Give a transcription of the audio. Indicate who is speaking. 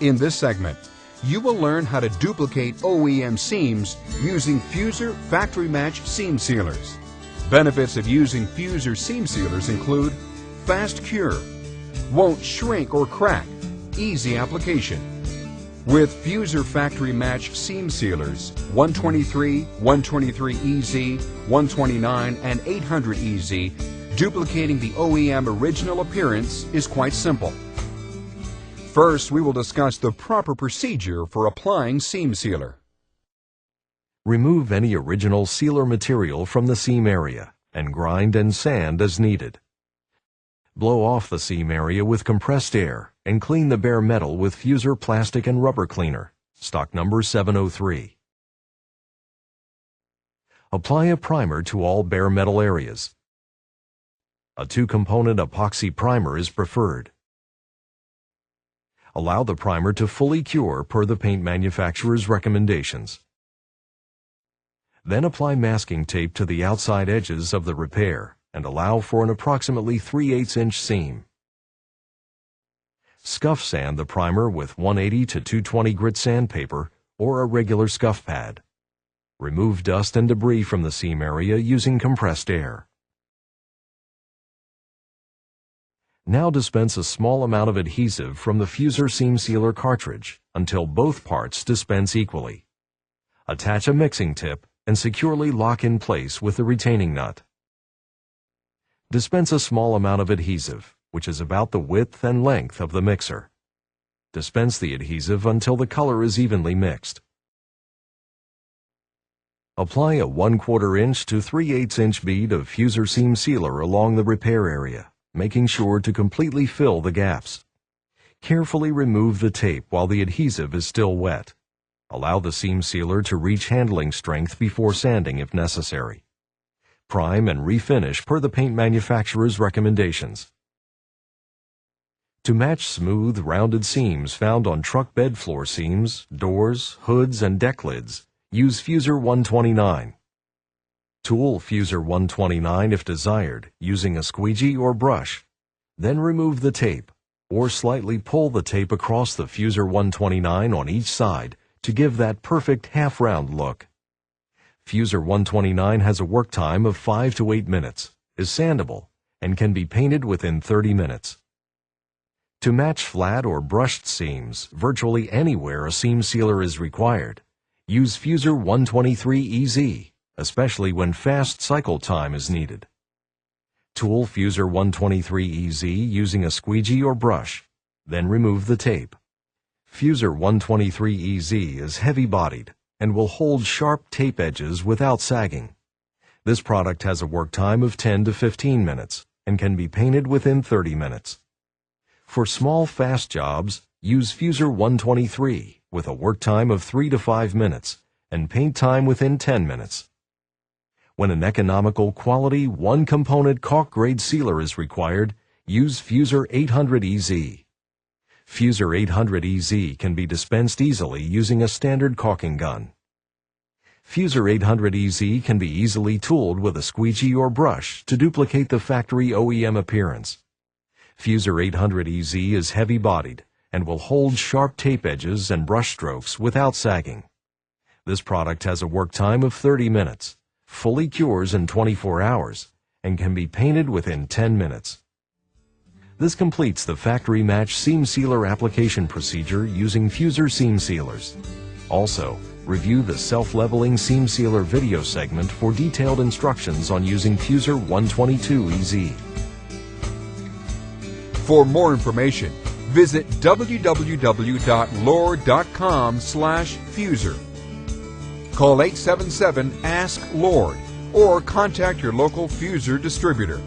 Speaker 1: In this segment, you will learn how to duplicate OEM seams using Fusor factory match seam sealers. Benefits of using Fusor seam sealers include fast cure, won't shrink or crack, easy application. With Fusor factory match seam sealers 123, 123EZ, 129, and 800EZ, duplicating the OEM original appearance is quite simple. First, we will discuss the proper procedure for applying seam sealer.
Speaker 2: Remove any original sealer material from the seam area and grind and sand as needed. Blow off the seam area with compressed air and clean the bare metal with Fusor plastic and rubber cleaner, stock number 703. Apply a primer to all bare metal areas. A 2-component epoxy primer is preferred. Allow the primer to fully cure per the paint manufacturer's recommendations. Then apply masking tape to the outside edges of the repair and allow for an approximately 3/8-inch seam. Scuff sand the primer with 180 to 220 grit sandpaper or a regular scuff pad. Remove dust and debris from the seam area using compressed air. Now dispense a small amount of adhesive from the Fusor seam sealer cartridge until both parts dispense equally. Attach a mixing tip and securely lock in place with the retaining nut. Dispense a small amount of adhesive, which is about the width and length of the mixer. Dispense the adhesive until the color is evenly mixed. Apply a 1/4 inch to 3/8 inch bead of Fusor seam sealer along the repair area, making sure to completely fill the gaps. Carefully remove the tape while the adhesive is still wet. Allow the seam sealer to reach handling strength before sanding if necessary. Prime and refinish per the paint manufacturer's recommendations. To match smooth, rounded seams found on truck bed floor seams, doors, hoods, and deck lids, use Fusor 129. Tool Fusor 129 if desired, using a squeegee or brush. Then remove the tape, or slightly pull the tape across the Fusor 129 on each side to give that perfect half-round look. Fusor 129 has a work time of 5 to 8 minutes, is sandable, and can be painted within 30 minutes. To match flat or brushed seams virtually anywhere a seam sealer is required, use Fusor 123EZ. Especially when fast cycle time is needed. Tool Fusor 123EZ using a squeegee or brush, then remove the tape. Fusor 123EZ is heavy-bodied and will hold sharp tape edges without sagging. This product has a work time of 10 to 15 minutes and can be painted within 30 minutes. For small fast jobs, use Fusor 123 with a work time of 3 to 5 minutes and paint time within 10 minutes. When an economical quality 1-component caulk-grade sealer is required, use Fusor 800EZ. Fusor 800EZ can be dispensed easily using a standard caulking gun. Fusor 800EZ can be easily tooled with a squeegee or brush to duplicate the factory OEM appearance. Fusor 800EZ is heavy-bodied and will hold sharp tape edges and brush strokes without sagging. This product has a work time of 30 minutes. Fully cures in 24 hours, and can be painted within 10 minutes. This completes the factory match seam sealer application procedure using Fusor seam sealers. Also, review the self-leveling seam sealer video segment for detailed instructions on using Fusor 122EZ.
Speaker 1: For more information, visit www.lord.com/Fusor. Call 877-ASK-LORD or contact your local Fusor distributor.